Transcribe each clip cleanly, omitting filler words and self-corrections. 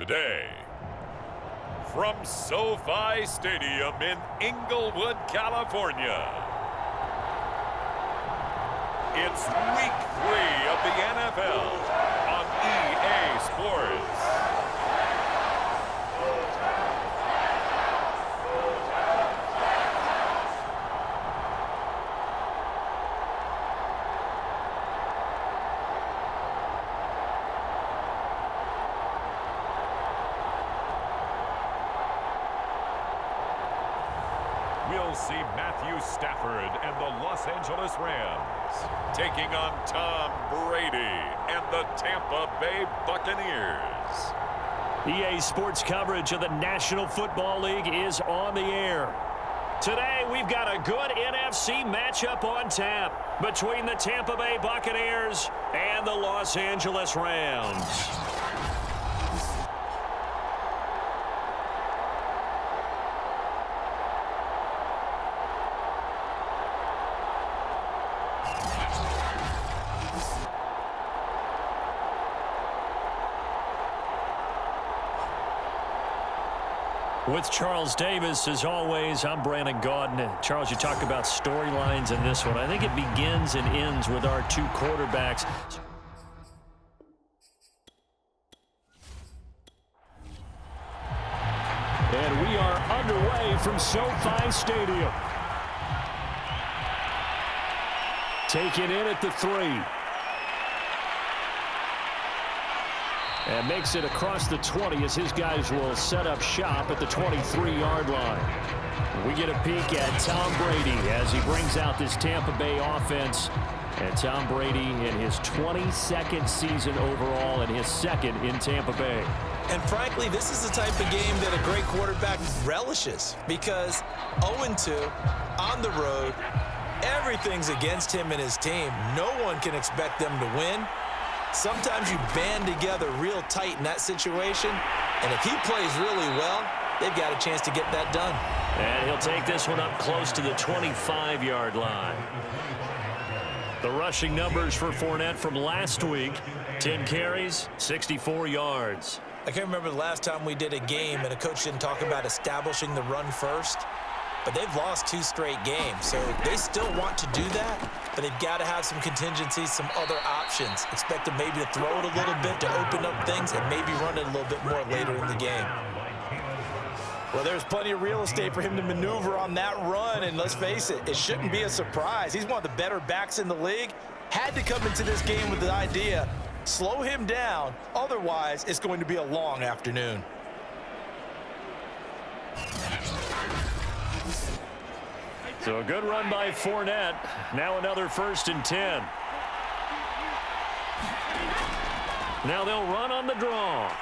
Today, from SoFi Stadium in Inglewood, California, it's Week 3 of the NFL on EA Sports. We'll see Matthew Stafford and the Los Angeles Rams taking on Tom Brady and the Tampa Bay Buccaneers. EA Sports coverage of the National Football League is on the air. Today, we've got a good NFC matchup on tap between the Tampa Bay Buccaneers and the Los Angeles Rams. With Charles Davis, as always, I'm Brandon Gaudin. Charles, you talk about storylines in this one. I think it begins and ends with our two quarterbacks. And we are underway from SoFi Stadium. Taken in at the 3. And makes it across the 20 as his guys will set up shop at the 23-yard line. We get a peek at Tom Brady as he brings out this Tampa Bay offense. And Tom Brady in his 22nd season overall and his second in Tampa Bay. And frankly, this is the type of game that a great quarterback relishes because 0-2 on the road, everything's against him and his team. No one can expect them to win. Sometimes you band together real tight in that situation, and if he plays really well, they've got a chance to get that done. And he'll take this one up close to the 25-yard line. The rushing numbers for Fournette from last week, 10 carries, 64 yards. I can't remember the last time we did a game and a coach didn't talk about establishing the run first, but they've lost 2 straight games, so they still want to do that. But they've got to have some contingencies, some other options. Expect them maybe to throw it a little bit to open up things and maybe run it a little bit more later in the game. Well, there's plenty of real estate for him to maneuver on that run, and let's face it, it shouldn't be a surprise. He's one of the better backs in the league. Had to come into this game with the idea, slow him down, otherwise it's going to be a long afternoon. So a good run by Fournette. Now another 1st and 10. Now they'll run on the draw.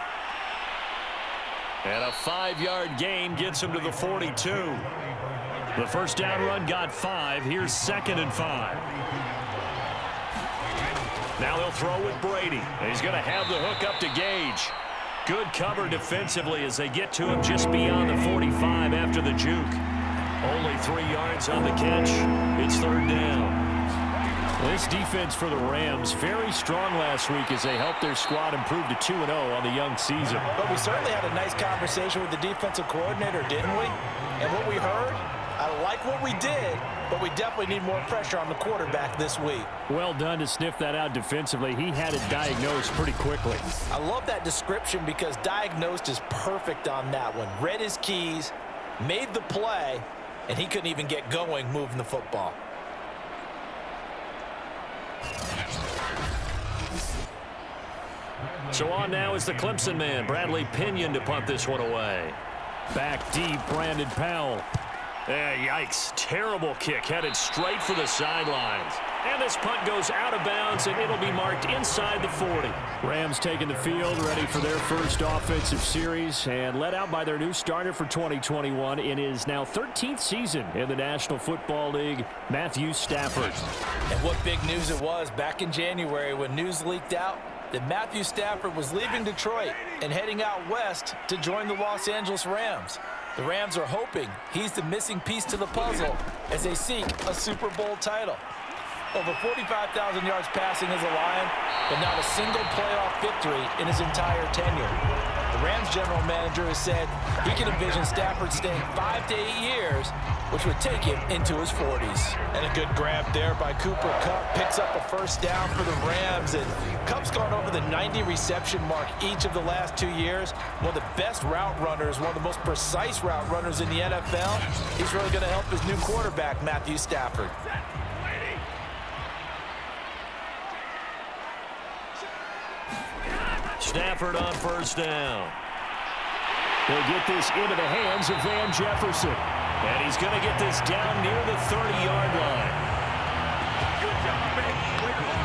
And a 5-yard gain gets him to the 42. The first down run got 5. Here's 2nd and 5. Now they'll throw with Brady. And he's going to have the hook up to Gage. Good cover defensively as they get to him just beyond the 45 after the juke. Only 3 yards on the catch. It's 3rd down. This defense for the Rams, very strong last week as they helped their squad improve to 2-0 on the young season. But we certainly had a nice conversation with the defensive coordinator, didn't we? And what we heard, I like what we did, but we definitely need more pressure on the quarterback this week. Well done to sniff that out defensively. He had it diagnosed pretty quickly. I love that description because diagnosed is perfect on that one. Read his keys, made the play, and he couldn't even get going moving the football. So on now is the Clemson man, Bradley Pinion, to punt this one away. Back deep, Brandon Powell. Yikes, terrible kick, headed straight for the sidelines. And this punt goes out of bounds, and it'll be marked inside the 40. Rams taking the field, ready for their first offensive series, and led out by their new starter for 2021 in his now 13th season in the National Football League, Matthew Stafford. And what big news it was back in January when news leaked out that Matthew Stafford was leaving Detroit and heading out west to join the Los Angeles Rams. The Rams are hoping he's the missing piece to the puzzle as they seek a Super Bowl title. Over 45,000 yards passing as a Lion, but not a single playoff victory in his entire tenure. The Rams general manager has said he can envision Stafford staying 5 to 8 years, which would take him into his 40s. And a good grab there by Cooper Kupp. Picks up a first down for the Rams. And Kupp's gone over the 90 reception mark each of the last 2 years. One of the best route runners, one of the most precise route runners in the NFL. He's really going to help his new quarterback, Matthew Stafford. Stafford on first down. He'll get this into the hands of Van Jefferson. And he's going to get this down near the 30-yard line.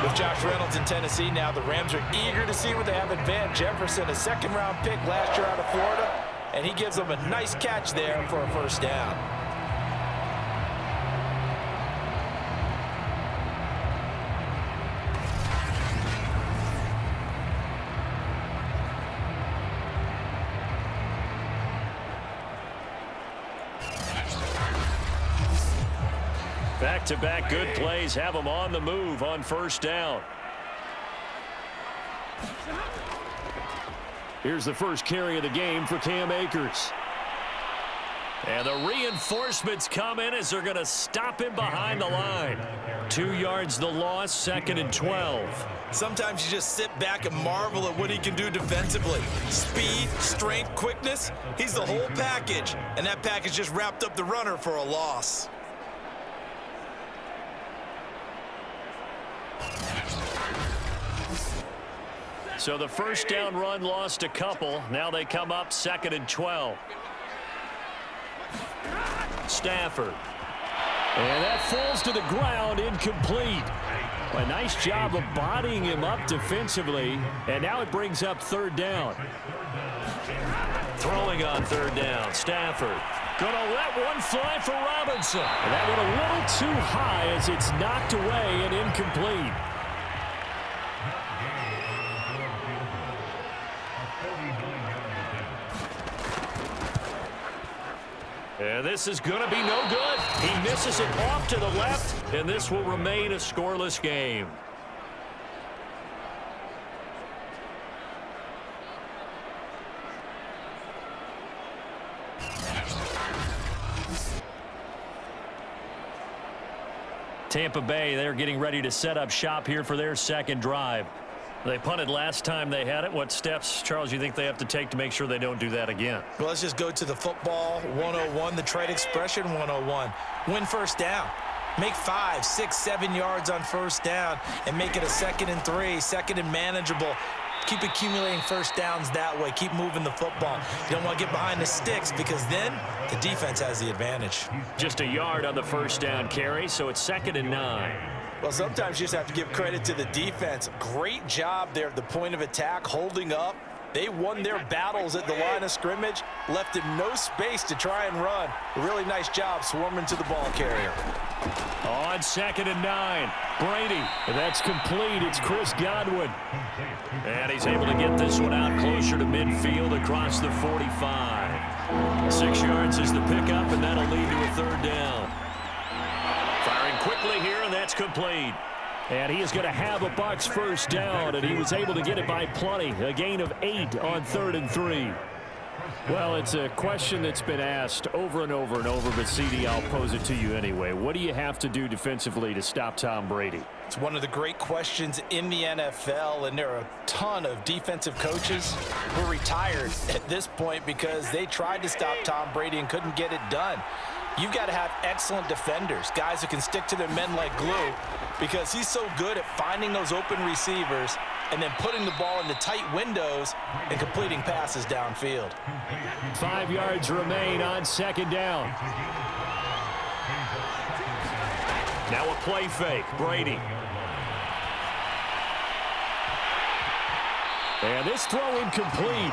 With Josh Reynolds in Tennessee now, the Rams are eager to see what they have in Van Jefferson, a second-round pick last year out of Florida, and he gives them a nice catch there for a first down. Back-to-back good plays have them on the move on first down. Here's the first carry of the game for Cam Akers. And the reinforcements come in as they're going to stop him behind the line. 2 yards the loss, 2nd and 12. Sometimes you just sit back and marvel at what he can do defensively. Speed, strength, quickness, he's the whole package. And that package just wrapped up the runner for a loss. So the first down run lost a couple. Now they come up 2nd and 12. Stafford. And that falls to the ground, incomplete. A nice job of bodying him up defensively. And now it brings up 3rd down. Throwing on 3rd down, Stafford. Gonna let one fly for Robinson. And that went a little too high as it's knocked away and incomplete. And this is going to be no good. He misses it off to the left, and this will remain a scoreless game. Tampa Bay, they're getting ready to set up shop here for their second drive. They punted last time they had it. What steps, Charles, you think they have to take to make sure they don't do that again? Well, let's just go to the football 101, the trade expression 101. Win first down. Make 5, 6, 7 yards on first down and make it a 2nd and 3, 2nd and manageable. Keep accumulating first downs that way. Keep moving the football. You don't want to get behind the sticks because then the defense has the advantage. Just a yard on the first down carry, so it's 2nd and 9. Well, sometimes you just have to give credit to the defense. Great job there at the point of attack, holding up. They won their battles at the line of scrimmage, left him no space to try and run. A really nice job swarming to the ball carrier. On 2nd and 9, Brady. And that's complete. It's Chris Godwin. And he's able to get this one out closer to midfield across the 45. 6 yards is the pickup, and that'll lead to a 3rd down. Firing quickly here, and that's complete. And he is going to have a Bucs first down, and he was able to get it by plenty. A gain of 8 on 3rd and 3. Well, it's a question that's been asked over and over and over, but CD, I'll pose it to you anyway. What do you have to do defensively to stop Tom Brady? It's one of the great questions in the NFL, and there are a ton of defensive coaches who are retired at this point because they tried to stop Tom Brady and couldn't get it done. You've got to have excellent defenders, guys who can stick to their men like glue, because he's so good at finding those open receivers and then putting the ball into tight windows and completing passes downfield. 5 yards remain on 2nd down. Now a play fake, Brady. And this throw incomplete.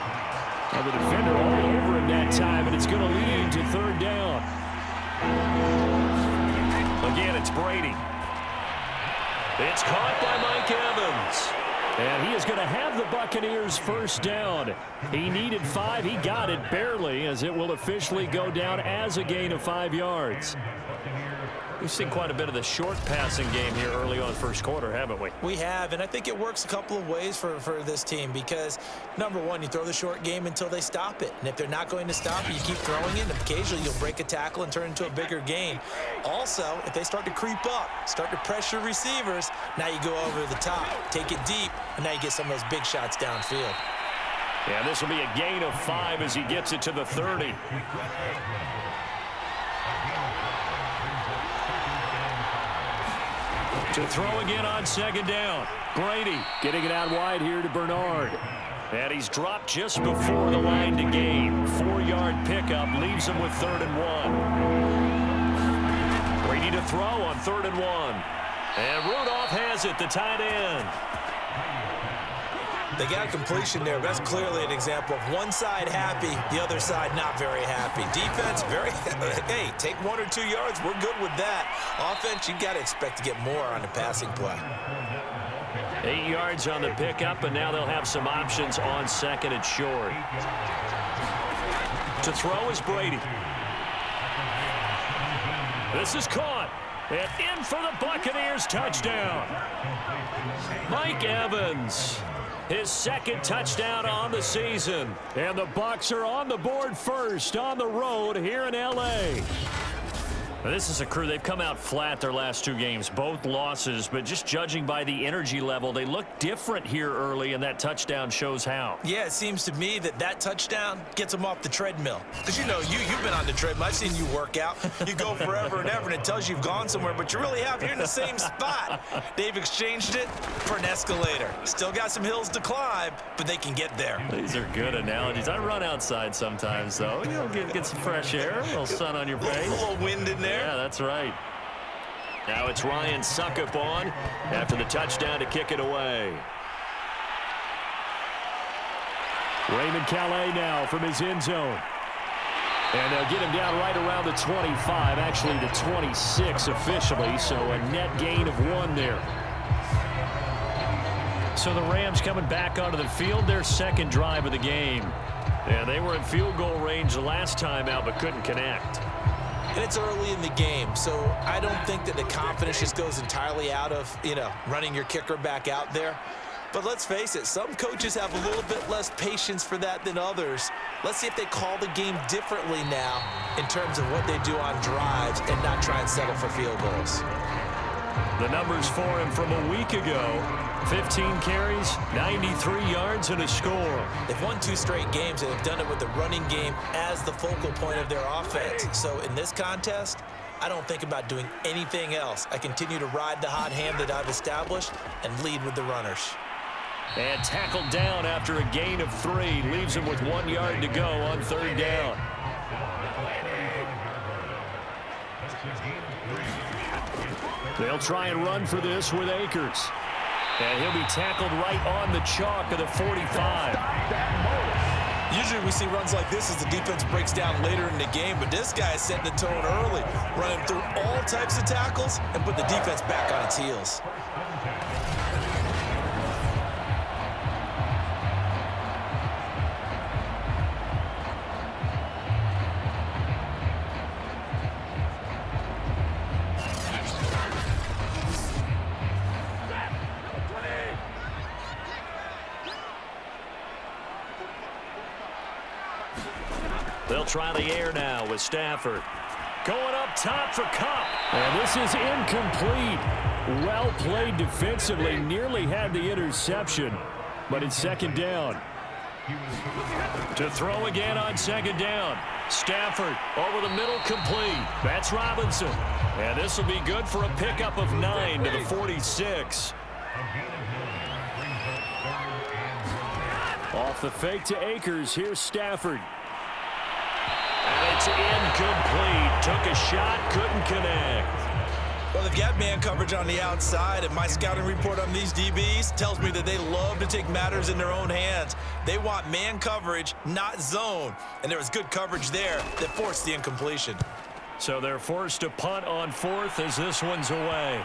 And the defender all over him that time, and it's going to lead to 3rd down. Again, it's Brady. It's caught by Mike Evans. And he is going to have the Buccaneers first down. He needed 5. He got it barely, as it will officially go down as a gain of 5 yards. We've seen quite a bit of the short passing game here early on first quarter, haven't we? We have, and I think it works a couple of ways for this team because, number one, you throw the short game until they stop it. And if they're not going to stop it, you keep throwing it, and occasionally you'll break a tackle and turn into a bigger gain. Also, if they start to creep up, start to pressure receivers, now you go over the top, take it deep, and now you get some of those big shots downfield. Yeah, this will be a gain of 5 as he gets it to the 30. To throw again on second down. Brady getting it out wide here to Bernard. And he's dropped just before the line to gain. 4-yard pickup leaves him with 3rd and 1. Brady to throw on 3rd and 1. And Rudolph has it, the tight end. They got a completion there. That's clearly an example of one side happy, the other side not very happy. Defense, hey, take 1 or 2 yards. We're good with that. Offense, you got to expect to get more on the passing play. 8 yards on the pickup, and now they'll have some options on second and short. To throw is Brady. This is caught. And in for the Buccaneers, touchdown. Mike Evans. His 2nd touchdown on the season. And the Bucs are on the board first on the road here in L.A. This is a crew. They've come out flat their last 2 games, both losses, but just judging by the energy level, they look different here early, and that touchdown shows how. Yeah, it seems to me that touchdown gets them off the treadmill. Because, you know, you've been on the treadmill. I've seen you work out. You go forever and ever, and it tells you you've gone somewhere, but you really have. You're in the same spot. They've exchanged it for an escalator. Still got some hills to climb, but they can get there. These are good analogies. I run outside sometimes, though. You know, get some fresh air, a little sun on your face. A little wind in there. Yeah, that's right. Now it's Ryan Suckup on after the touchdown to kick it away. Raymond Calais now from his end zone. And they'll get him down right around the 25, actually the 26 officially, so a net gain of 1 there. So the Rams coming back onto the field, their 2nd drive of the game. Yeah, they were in field goal range the last time out but couldn't connect. And it's early in the game, so I don't think that the confidence just goes entirely out of, running your kicker back out there. But let's face it, some coaches have a little bit less patience for that than others. Let's see if they call the game differently now in terms of what they do on drives and not try and settle for field goals. The numbers for him from a week ago, 15 carries, 93 yards, and a score. They've won 2 straight games, and they've done it with the running game as the focal point of their offense. So in this contest, I don't think about doing anything else. I continue to ride the hot hand that I've established and lead with the runners. And tackled down after a gain of 3. Leaves him with 1 yard to go on 3rd down. They'll try and run for this with Akers. And he'll be tackled right on the chalk of the 45. Usually we see runs like this as the defense breaks down later in the game, but this guy is setting the tone early, running through all types of tackles and put the defense back on its heels. They'll try the air now with Stafford. Going up top for Kupp. And this is incomplete. Well played defensively. Nearly had the interception. But it's 2nd down. To throw again on 2nd down. Stafford over the middle, complete. That's Robinson. And this will be good for a pickup of 9 to the 46. Off the fake to Akers. Here's Stafford. And it's incomplete. Took a shot, couldn't connect. Well, they've got man coverage on the outside, and my scouting report on these DBs tells me that they love to take matters in their own hands. They want man coverage, not zone. And there was good coverage there that forced the incompletion. So they're forced to punt on 4th as this one's away.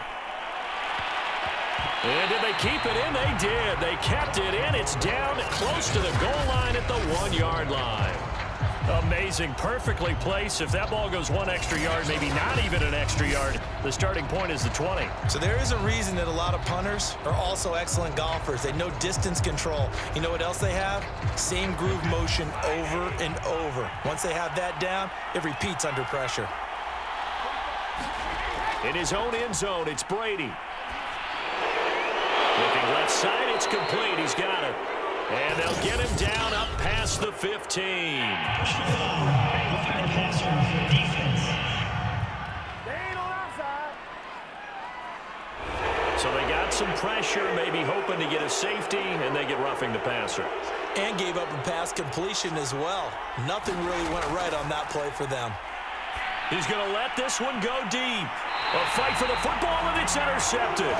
And did they keep it in? They did. They kept it in. It's down close to the goal line at the 1-yard line. Amazing. Perfectly placed. If that ball goes 1 extra yard, maybe not even an extra yard, the starting point is the 20. So there is a reason that a lot of punters are also excellent golfers. They know distance control. You know what else they have? Same groove motion over and over. Once they have that down, it repeats under pressure. In his own end zone, it's Brady. Looking left side, it's complete. He's got it. And they'll get him down up past the 15. So they got some pressure, maybe hoping to get a safety, and they get roughing the passer. And gave up a pass completion as well. Nothing really went right on that play for them. He's going to let this one go deep. A fight for the football, and it's intercepted.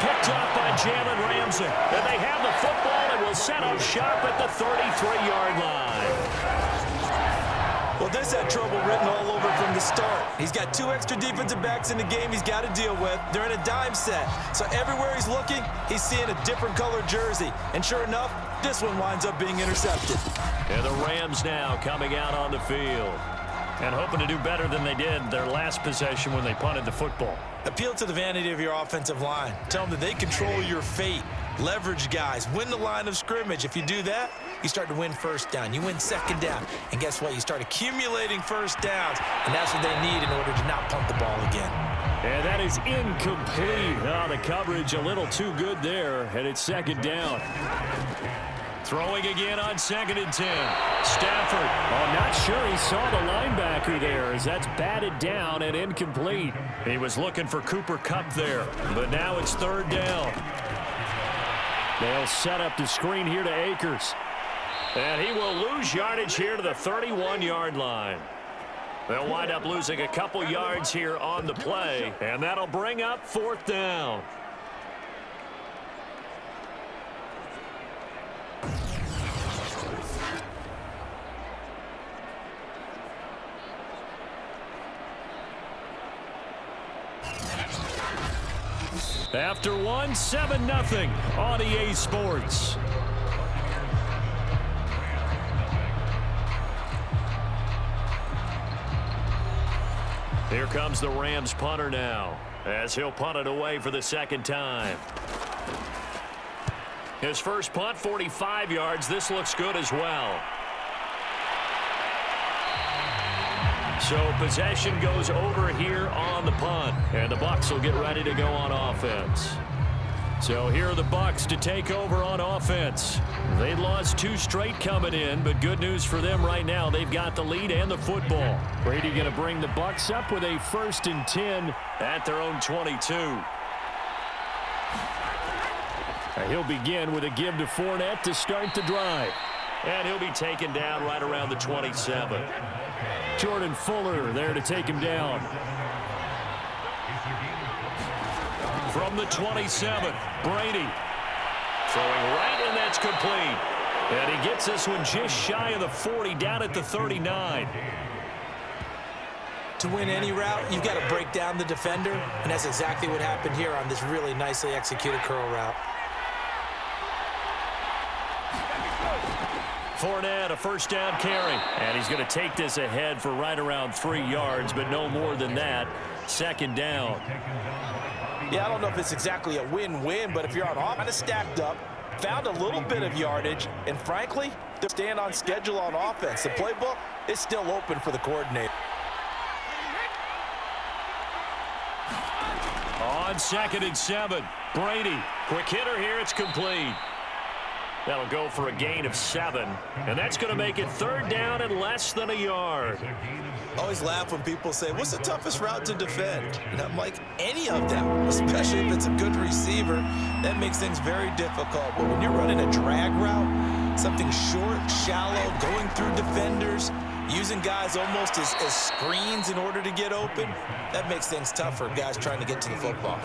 Picked up by Jalen Ramsey. And they have the football and will set up shop at the 33-yard line. Well, this had trouble written all over from the start. He's got 2 extra defensive backs in the game he's got to deal with. They're in a dime set. So everywhere he's looking, he's seeing a different colored jersey. And sure enough, this one winds up being intercepted. And the Rams now coming out on the field. And hoping to do better than they did their last possession when they punted the football. Appeal to the vanity of your offensive line. Tell them that they control your fate. Leverage guys. Win the line of scrimmage. If you do that, you start to win first down. You win second down. And guess what? You start accumulating first downs. And that's what they need in order to not punt the ball again. And that is incomplete. Oh, the coverage a little too good there. And it's second down. Throwing again on 2nd and 10. Stafford. Oh, I'm not sure he saw the linebacker there as that's batted down and incomplete. He was looking for Cooper Kupp there, but now it's 3rd down. They'll set up the screen here to Akers. And he will lose yardage here to the 31-yard line. They'll wind up losing a couple yards here on the play, and that'll bring up 4th down. After one, 7-0 on EA Sports. Here comes the Rams punter now, as he'll punt it away for the 2nd time. His first punt, 45 yards. This looks good as well. So possession goes over here on the punt, and the Bucs will get ready to go on offense. So here are the Bucs to take over on offense. They lost 2 straight coming in, but good news for them right now. They've got the lead and the football. Brady going to bring the Bucs up with a 1st and 10 at their own 22. He'll begin with a give to Fournette to start the drive. And he'll be taken down right around the 27. Jordan Fuller there to take him down. From the 27, Brady. Throwing right, and that's complete. And he gets this one just shy of the 40, down at the 39. To win any route, you've got to break down the defender, and that's exactly what happened here on this really nicely executed curl route. Fournette, a 1st down carry. And he's going to take this ahead for right around 3 yards, but no more than that. 2nd down. Yeah, I don't know if it's exactly a win-win, but if you're on off, kind of stacked up, found a little bit of yardage, and frankly, they're staying on schedule on offense. The playbook is still open for the coordinator. On 2nd and 7, Brady. Quick hitter here, it's complete. That'll go for a gain of 7, and that's going to make it 3rd down and less than a yard. Always laugh when people say, what's the toughest route to defend? And I'm like, any of them, especially if it's a good receiver. That makes things very difficult. But when you're running a drag route, something short, shallow, going through defenders, using guys almost as screens in order to get open, that makes things tough for guys trying to get to the football.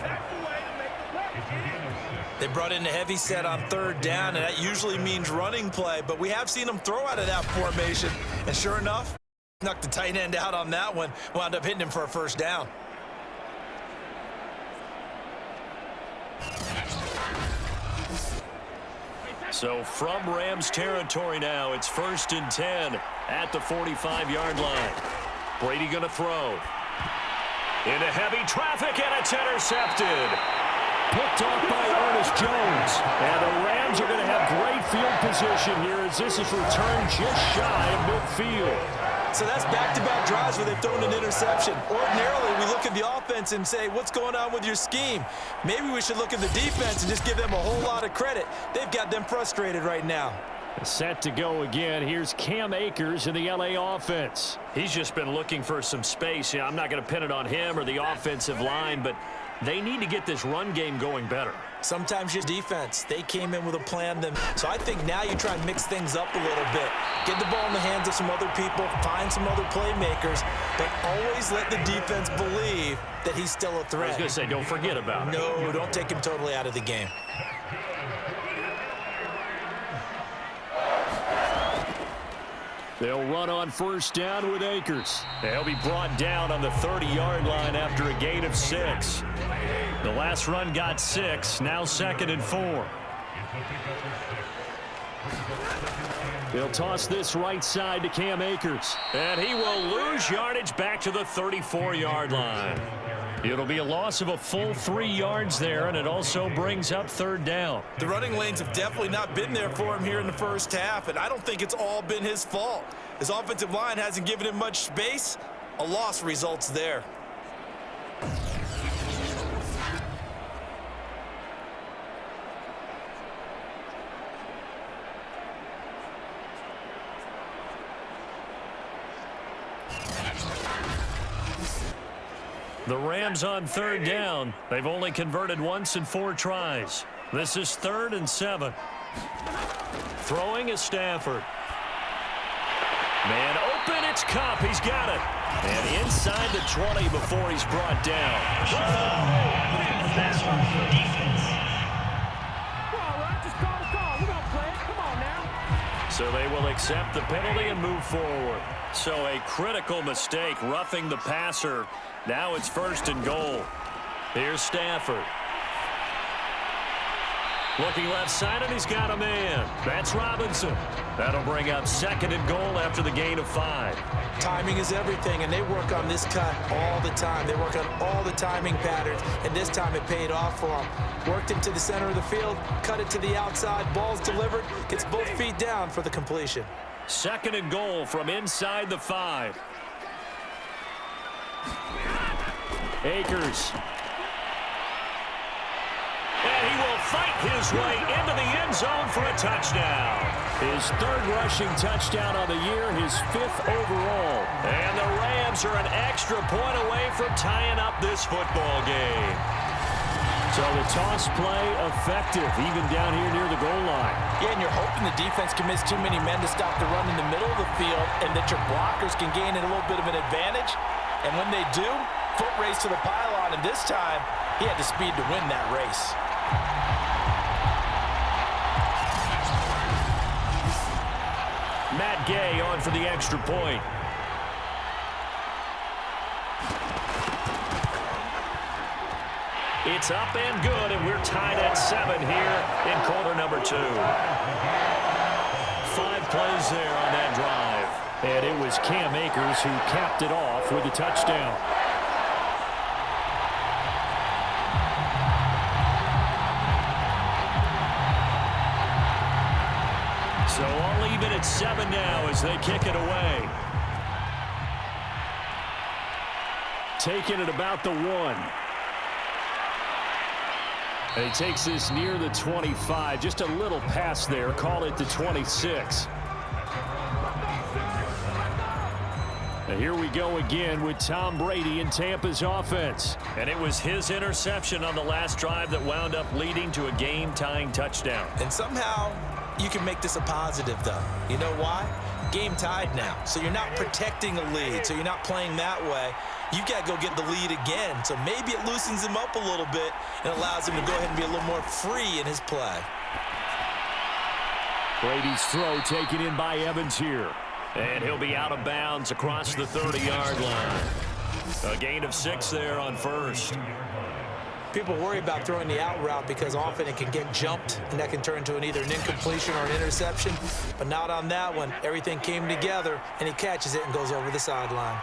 They brought in a heavy set on 3rd down, and that usually means running play, but we have seen them throw out of that formation, and sure enough, knocked the tight end out on that one, wound up hitting him for a 1st down. So from Rams territory now, it's 1st and 10 at the 45-yard line. Brady going to throw. Into heavy traffic, and it's intercepted. Picked off by Ernest Jones. And the Rams are going to have great field position here as this is returned just shy of midfield. So that's back-to-back drives where they've thrown an interception. Ordinarily, we look at the offense and say, what's going on with your scheme? Maybe we should look at the defense and just give them a whole lot of credit. They've got them frustrated right now. Set to go again. Here's Cam Akers in the LA offense. He's just been looking for some space. I'm not going to pin it on him or the offensive line, but they need to get this run game going better. Sometimes your defense, they came in with a plan. So I think now you try and mix things up a little bit. Get the ball in the hands of some other people, find some other playmakers, but always let the defense believe that he's still a threat. I was going to say, don't forget about it. No, don't take him totally out of the game. They'll run on 1st down with Akers. They'll be brought down on the 30-yard line after a gain of 6. The last run got 6, now 2nd and 4. They'll toss this right side to Cam Akers. And he will lose yardage back to the 34-yard line. It'll be a loss of a full 3 yards there, and it also brings up 3rd down. The running lanes have definitely not been there for him here in the first half, and I don't think it's all been his fault. His offensive line hasn't given him much space. A loss results there. The Rams on 3rd down. They've only converted once in 4 tries. This is 3rd and 7. Throwing is Stafford. Man open, it's Cup. He's got it. And inside the 20 before he's brought down. So they will accept the penalty and move forward. So a critical mistake, roughing the passer. Now it's 1st and goal. Here's Stafford. Looking left side, and he's got a man. That's Robinson. That'll bring up 2nd and goal after the gain of 5. Timing is everything, and they work on this cut all the time. They work on all the timing patterns, and this time it paid off for them. Worked it to the center of the field, cut it to the outside, ball's delivered, gets both feet down for the completion. 2nd and goal from inside the 5. Akers. And he will fight his way into the end zone for a touchdown. His 3rd rushing touchdown on the year, his 5th overall. And the Rams are an extra point away from tying up this football game. So the toss play effective, even down here near the goal line. Yeah, and you're hoping the defense commits too many men to stop the run in the middle of the field and that your blockers can gain a little bit of an advantage. And when they do, foot race to the pylon, and this time he had the speed to win that race. Matt Gay on for the extra point. It's up and good, and we're tied at 7 here in quarter number 2. 5 plays there on that drive. And it was Cam Akers who capped it off with a touchdown. So all even at 7 now as they kick it away. Taking it about the 1. And he takes this near the 25. Just a little pass there. Call it the 26. And here we go again with Tom Brady in Tampa's offense. And it was his interception on the last drive that wound up leading to a game-tying touchdown. And somehow you can make this a positive, though. You know why? Game tied now. So you're not protecting a lead. So you're not playing that way. You've got to go get the lead again. So maybe it loosens him up a little bit and allows him to go ahead and be a little more free in his play. Brady's throw taken in by Evans here. And he'll be out of bounds across the 30-yard line. A gain of 6 there on first. People worry about throwing the out route because often it can get jumped, and that can turn into either an incompletion or an interception. But not on that one. Everything came together, and he catches it and goes over the sideline.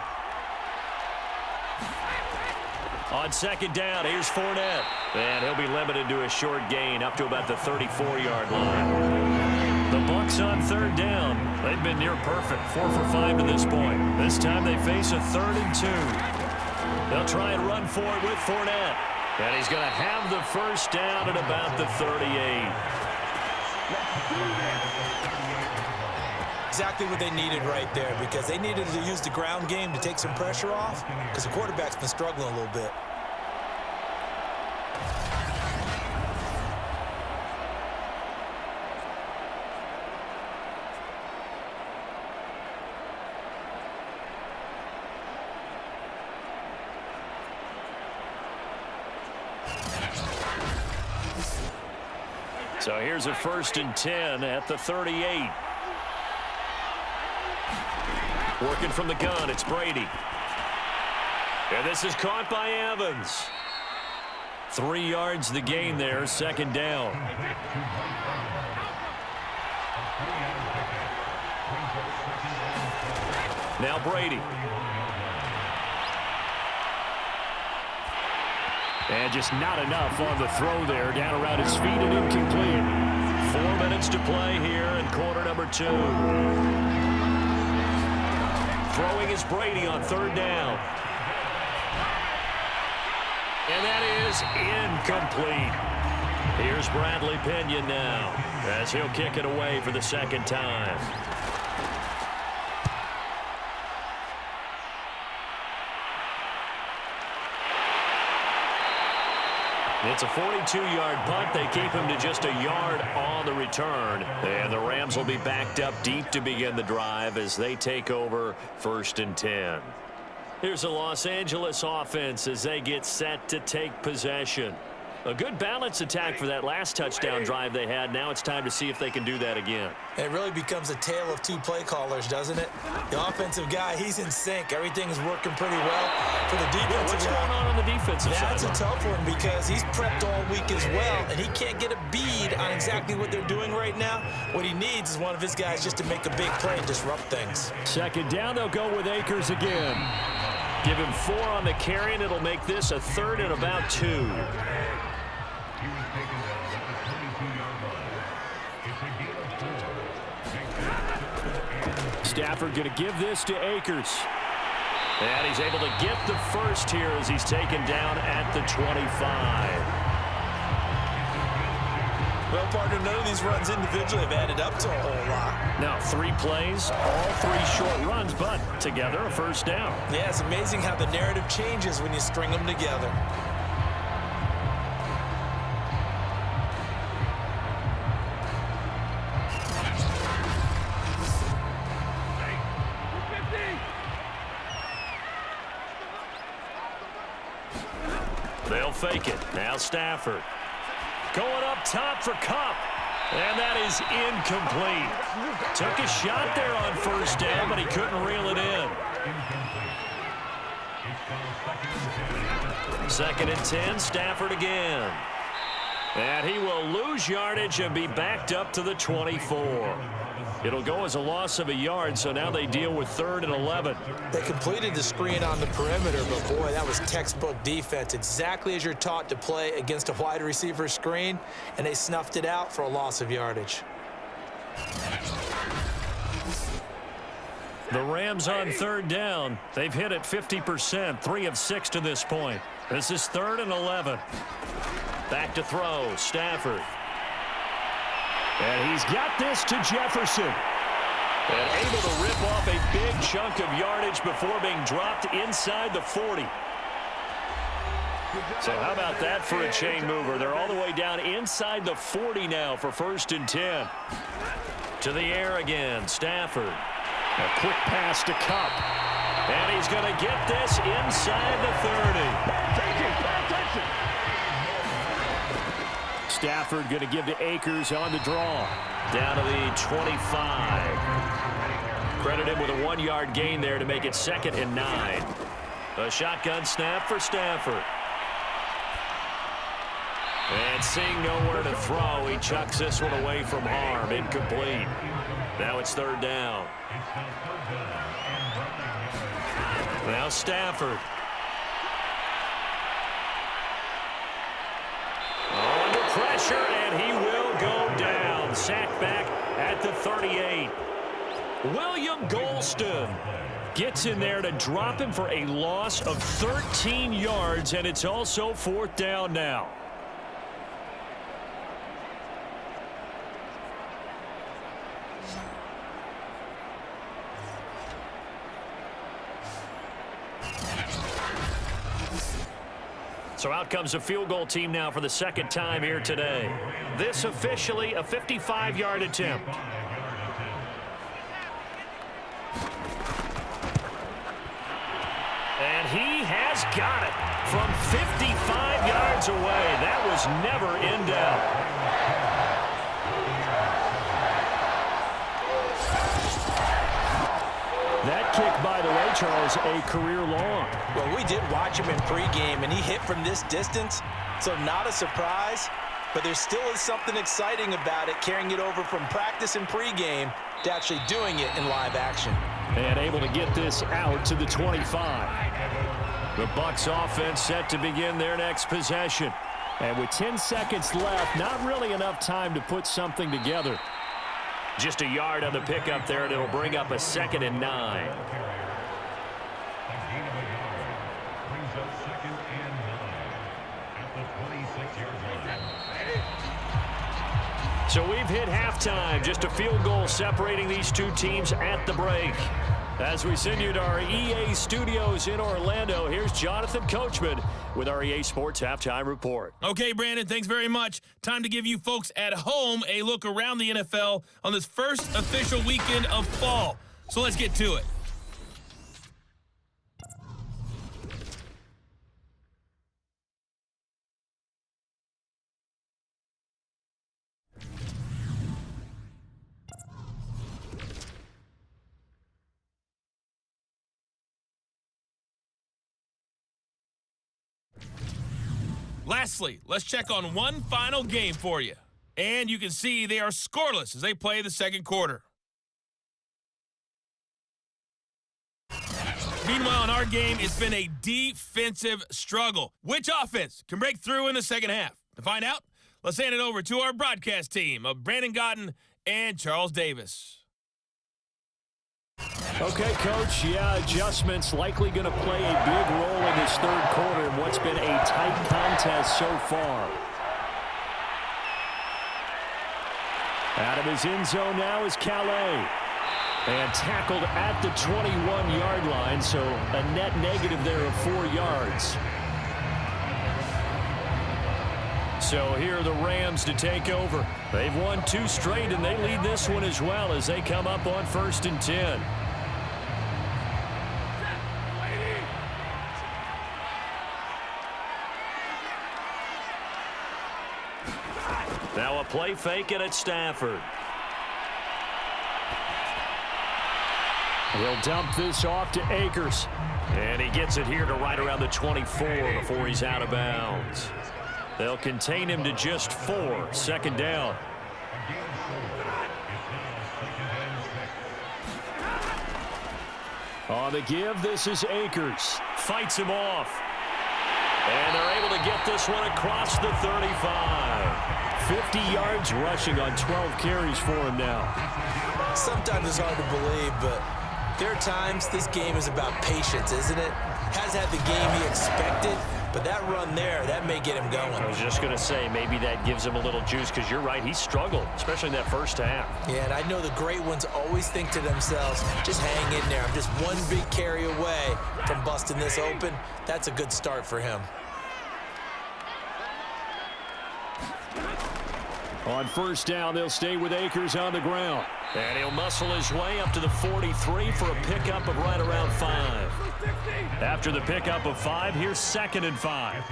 On second down, here's Fournette. And he'll be limited to a short gain up to about the 34-yard line. The Bucs on third down. They've been near perfect, 4 for 5 to this point. This time they face a 3rd and 2. They'll try and run for it with Fournette. And he's going to have the first down at about the 38. Exactly what they needed right there, because they needed to use the ground game to take some pressure off, because the quarterback's been struggling a little bit. So here's a 1st and 10 at the 38. Working from the gun, it's Brady. And this is caught by Evans. 3 yards the gain there, 2nd down. Now Brady. And just not enough on the throw there. Down around his feet and incomplete. 4 minutes to play here in quarter number 2. Throwing is Brady on 3rd down. And that is incomplete. Here's Bradley Pinion now as he'll kick it away for the 2nd time. It's a 42-yard punt. They keep him to just a yard on the return. And the Rams will be backed up deep to begin the drive as they take over 1st and 10. Here's the Los Angeles offense as they get set to take possession. A good balance attack for that last touchdown drive they had. Now it's time to see if they can do that again. It really becomes a tale of 2 play callers, doesn't it? The offensive guy, he's in sync. Everything is working pretty well. For the defensive What's going on the defensive side? That's a tough one because he's prepped all week as well, and he can't get a bead on exactly what they're doing right now. What he needs is one of his guys just to make a big play and disrupt things. 2nd down, they'll go with Akers again. Give him 4 on the carry, and it'll make this a 3rd and about 2. Stafford going to give this to Akers. And he's able to get the first here as he's taken down at the 25. Well, partner, none of these runs individually have added up to a whole lot. Now 3 plays, all 3 short runs, but together a 1st down. Yeah, it's amazing how the narrative changes when you string them together. They'll fake it. Now Stafford. Going up top for Kupp. And that is incomplete. Took a shot there on 1st down, but he couldn't reel it in. 2nd and 10, Stafford again. And he will lose yardage and be backed up to the 24. It'll go as a loss of a yard, so now they deal with 3rd and 11. They completed the screen on the perimeter, but boy, that was textbook defense. Exactly as you're taught to play against a wide receiver screen, and they snuffed it out for a loss of yardage. The Rams on 3rd down. They've hit it 50%, 3 of 6 to this point. This is 3rd and 11. Back to throw, Stafford. And he's got this to Jefferson. And able to rip off a big chunk of yardage before being dropped inside the 40. So how about that for a chain mover? They're all the way down inside the 40 now for 1st and 10. To the air again, Stafford. A quick pass to Kupp. And he's going to get this inside the 30. Stafford going to give to Akers on the draw. Down to the 25. Credit him with a 1-yard gain there to make it 2nd and 9. A shotgun snap for Stafford. And seeing nowhere to throw, he chucks this one away from harm. Incomplete. Now it's third down. Now Stafford. Under pressure, and he will go down. Sacked back at the 38. William Golston gets in there to drop him for a loss of 13 yards, and it's also fourth down now. So out comes a field goal team now for the second time here today. This officially a 55-yard attempt. And he has got it from 55 yards away. That was never in doubt. That kick, by the way, Charles, a career long. Well, we did watch him in pregame, and he hit from this distance, so not a surprise. But there still is something exciting about it, carrying it over from practice and pregame to actually doing it in live action. And able to get this out to the 25. The Bucs offense set to begin their next possession. And with 10 seconds left, not really enough time to put something together. Just a yard on the pickup there, and it'll bring up a 2nd and 9. So we've hit halftime. Just a field goal separating these two teams at the break. As we send you to our EA studios in Orlando, here's Jonathan Coachman with our EA Sports Halftime Report. Okay, Brandon, thanks very much. Time to give you folks at home a look around the NFL on this first official weekend of fall. So let's get to it. Lastly, let's check on one final game for you. And you can see they are scoreless as they play the second quarter. Meanwhile, in our game, it's been a defensive struggle. Which offense can break through in the second half? To find out, let's hand it over to our broadcast team of Brandon Gotten and Charles Davis. Okay, Coach, adjustments likely going to play a big role in this third quarter in what's been a tight contest so far. Out of his end zone now is Calais. And tackled at the 21-yard line, so a net negative there of 4 yards. So here are the Rams to take over. They've won 2 straight, and they lead this one as well as they come up on 1st and 10. Now a play fake, and it's Stafford. He'll dump this off to Akers. And he gets it here to right around the 24 before he's out of bounds. They'll contain him to just 4. 2nd down. On the give, this is Akers. Fights him off. And they're able to get this one across the 35. 50 yards rushing on 12 carries for him now. Sometimes it's hard to believe, but there are times this game is about patience, isn't it? Has had the game he expected, but that run there, that may get him going. I was just going to say, maybe that gives him a little juice, because you're right, he struggled, especially in that first half. Yeah, and I know the great ones always think to themselves, just hang in there. I'm just one big carry away from busting this open. That's a good start for him. On 1st down, they'll stay with Akers on the ground. And he'll muscle his way up to the 43 for a pickup of right around 5. After the pickup of 5, here's 2nd and 5.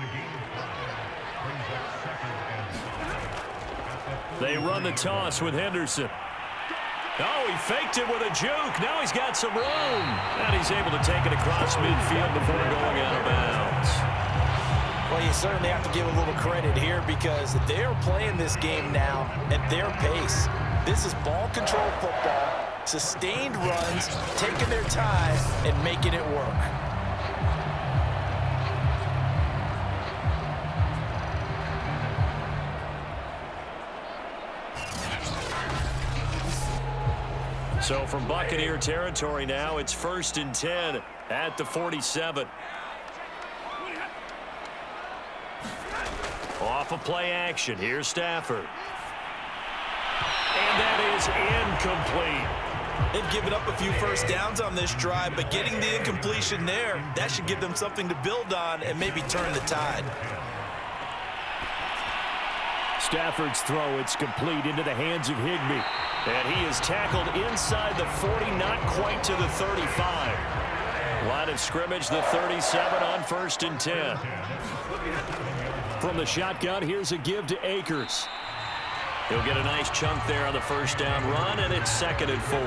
They run the toss with Henderson. Oh, he faked it with a juke. Now he's got some room. And he's able to take it across midfield before going out of bounds. Well, you certainly have to give a little credit here because they're playing this game now at their pace. This is ball control football, sustained runs, taking their time and making it work. So from Buccaneer territory now, it's 1st and 10 at the 47. Off of play action, here's Stafford. And that is incomplete. They've given up a few first downs on this drive, but getting the incompletion there, that should give them something to build on and maybe turn the tide. Stafford's throw, it's complete into the hands of Higbee. And he is tackled inside the 40, not quite to the 35. Line of scrimmage, the 37 on 1st and 10. From the shotgun, here's a give to Akers. He'll get a nice chunk there on the first down run, and it's 2nd and 4.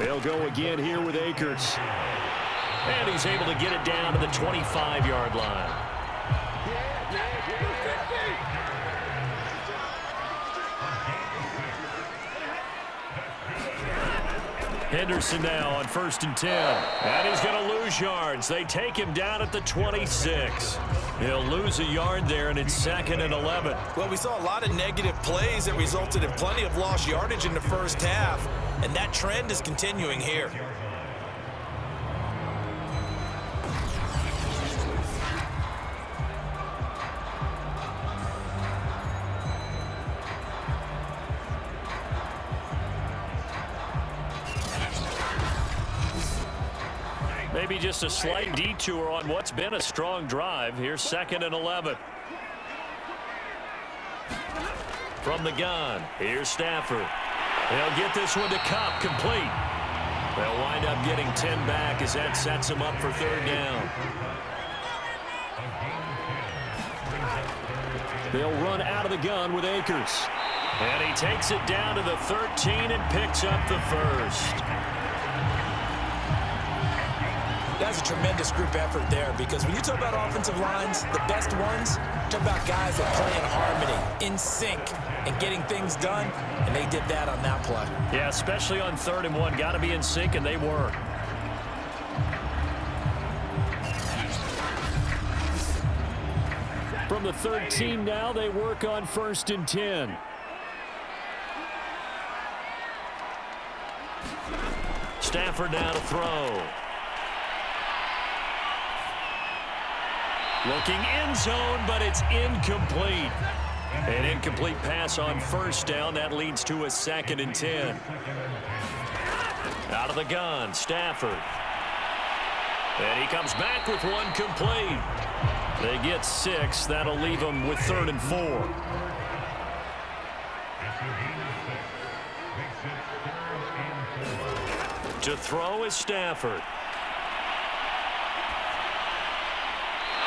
They'll go again here with Akers. And he's able to get it down to the 25-yard line. Henderson now on 1st and 10. And he's going to lose yards. They take him down at the 26. He'll lose a yard there, and it's 2nd and 11. Well, we saw a lot of negative plays that resulted in plenty of lost yardage in the first half, and that trend is continuing here. Maybe just a slight detour on what's been a strong drive. Here's 2nd and 11. From the gun, here's Stafford. They'll get this one to Kupp, complete. They'll wind up getting 10 back as that sets them up for 3rd down. They'll run out of the gun with Akers. And he takes it down to the 13 and picks up the 1st. That's a tremendous group effort there because when you talk about offensive lines, the best ones, talk about guys that play in harmony, in sync, and getting things done, and they did that on that play. Yeah, especially on 3rd and 1. Got to be in sync, and they were. From the 13 now, they work on 1st and 10. Stafford now to throw. Looking end zone, but it's incomplete. An incomplete pass on 1st down. That leads to a 2nd and 10. Out of the gun, Stafford. And he comes back with one complete. They get 6. That'll leave them with 3rd and 4. To throw is Stafford.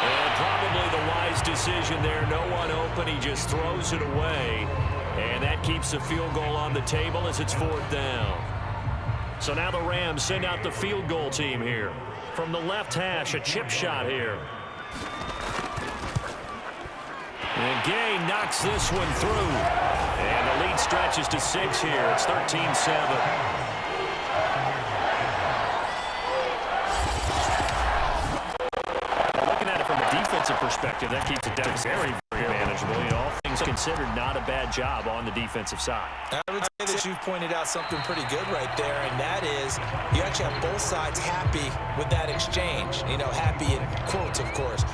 And probably the wise decision there. No one open. He just throws it away. And that keeps the field goal on the table as it's 4th down. So now the Rams send out the field goal team here. From the left hash, a chip shot here. And Gay knocks this one through. And the lead stretches to 6 here. It's 13-7. Defensive perspective, that keeps it down very, very manageable. You know, all things considered, not a bad job on the defensive side. I would say that you've pointed out something pretty good right there, and that is you actually have both sides happy with that exchange. You know, happy in quotes, of course.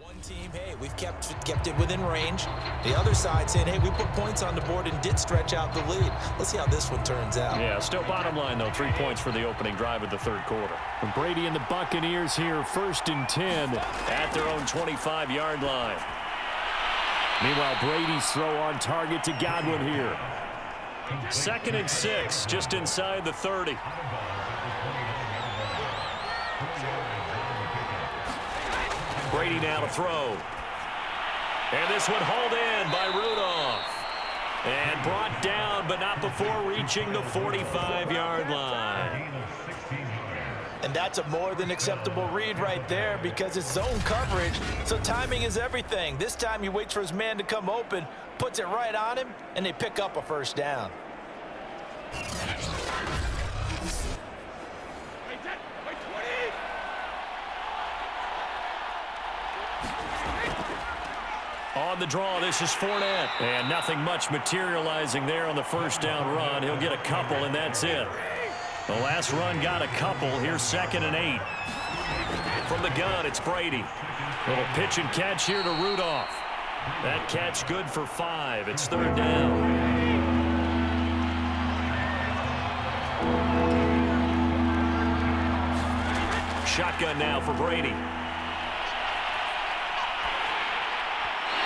One team, hey, we've kept it within range. The other side saying, hey, we put points on the board and did stretch out the lead. Let's see how this one turns out. Yeah, still bottom line, though, 3 points for the opening drive of the 3rd quarter. And Brady and the Buccaneers here, 1st and 10 at their own 25-yard line. Meanwhile, Brady's throw on target to Godwin here. 2nd and 6, just inside the 30. Brady now to throw. And this one hauled in by Rudolph. And brought down, but not before reaching the 45-yard line. And that's a more than acceptable read right there because it's zone coverage, so timing is everything. This time he waits for his man to come open, puts it right on him, and they pick up a first down. On the draw, this is Fournette. And nothing much materializing there on the first down run. He'll get a couple, and that's it. The last run got a couple. Here's 2nd and 8. From the gun, it's Brady. Little pitch and catch here to Rudolph. That catch good for 5. It's 3rd down. Shotgun now for Brady.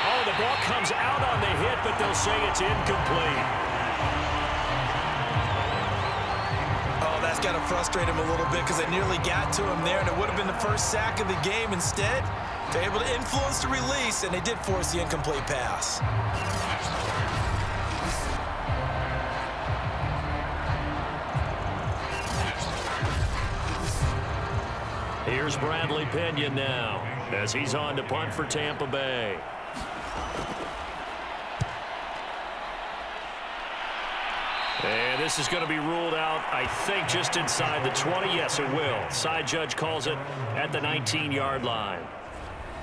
Oh, the ball comes out on the hit, but they'll say it's incomplete. That's got to frustrate him a little bit because they nearly got to him there, and it would have been the first sack of the game. Instead, they're able to influence the release, and they did force the incomplete pass. Here's Bradley Pinion now as he's on to punt for Tampa Bay. And this is going to be ruled out, I think, just inside the 20. Yes, it will. Side judge calls it at the 19-yard line.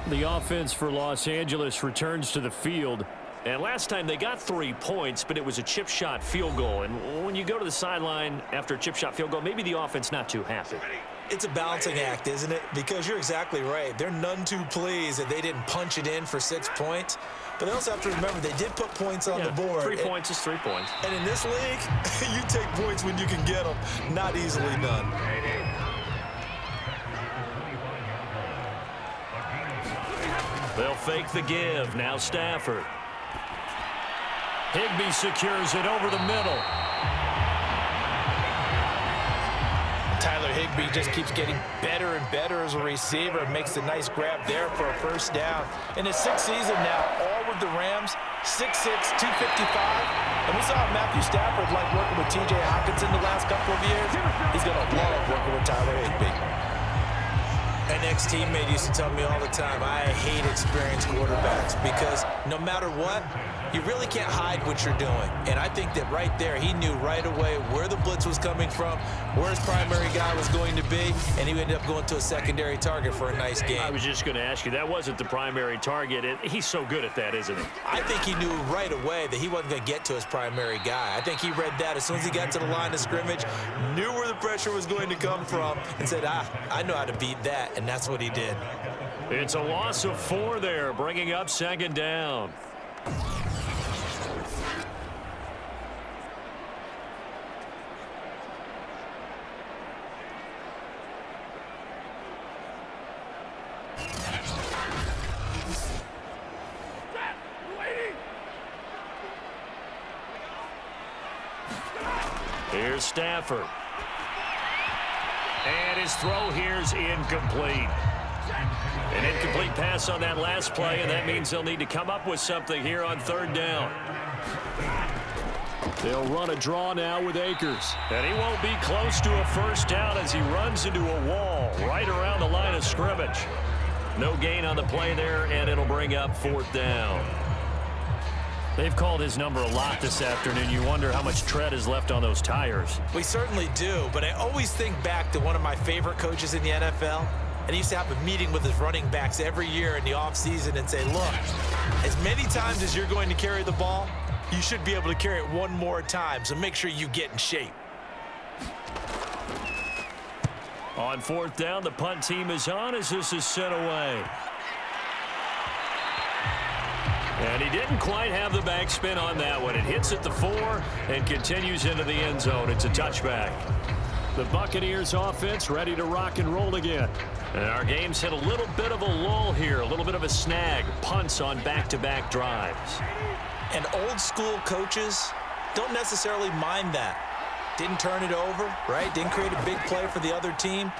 The offense for Los Angeles returns to the field. And last time they got 3 points, but it was a chip shot field goal. And when you go to the sideline after a chip shot field goal, maybe the offense not too happy. It's a balancing act, isn't it? Because you're exactly right. They're none too pleased that they didn't punch it in for 6 points. But they also have to remember they did put points on the board. 3 points is 3 points. And in this league, you take points when you can get them. Not easily done. They'll fake the give. Now Stafford. Higbee secures it over the middle. Tyler Higbee just keeps getting better and better as a receiver. Makes a nice grab there for a first down. In his 6th season now, all with the Rams, 6'6", 255. And we saw Matthew Stafford like working with T.J. Hockenson the last couple of years. He's going to love working with Tyler Higbee. An ex-teammate used to tell me all the time, I hate experienced quarterbacks because no matter what, you really can't hide what you're doing. And I think that right there, he knew right away where the blitz was coming from, where his primary guy was going to be, and he ended up going to a secondary target for a nice game. I was just going to ask you, that wasn't the primary target. He's so good at that, isn't he? I think he knew right away that he wasn't going to get to his primary guy. I think he read that as soon as he got to the line of scrimmage, knew where the pressure was going to come from, and said, I know how to beat that, and that's what he did. It's a loss of 4 there, bringing up 2nd down. Here's Stafford. And his throw here's incomplete. An incomplete pass on that last play, and that means they'll need to come up with something here on 3rd down. They'll run a draw now with Akers. And he won't be close to a first down as he runs into a wall right around the line of scrimmage. No gain on the play there, and it'll bring up 4th down. They've called his number a lot this afternoon. You wonder how much tread is left on those tires. We certainly do, but I always think back to one of my favorite coaches in the NFL. And he used to have a meeting with his running backs every year in the offseason and say, look, as many times as you're going to carry the ball, you should be able to carry it one more time, so make sure you get in shape. On 4th down, the punt team is on as this is sent away. And he didn't quite have the backspin on that one. It hits at the 4 and continues into the end zone. It's a touchback. The Buccaneers offense ready to rock and roll again. And our game's hit a little bit of a lull here, a little bit of a snag. Punts on back-to-back drives. And old school coaches don't necessarily mind that. Didn't turn it over, right? Didn't create a big play for the other team.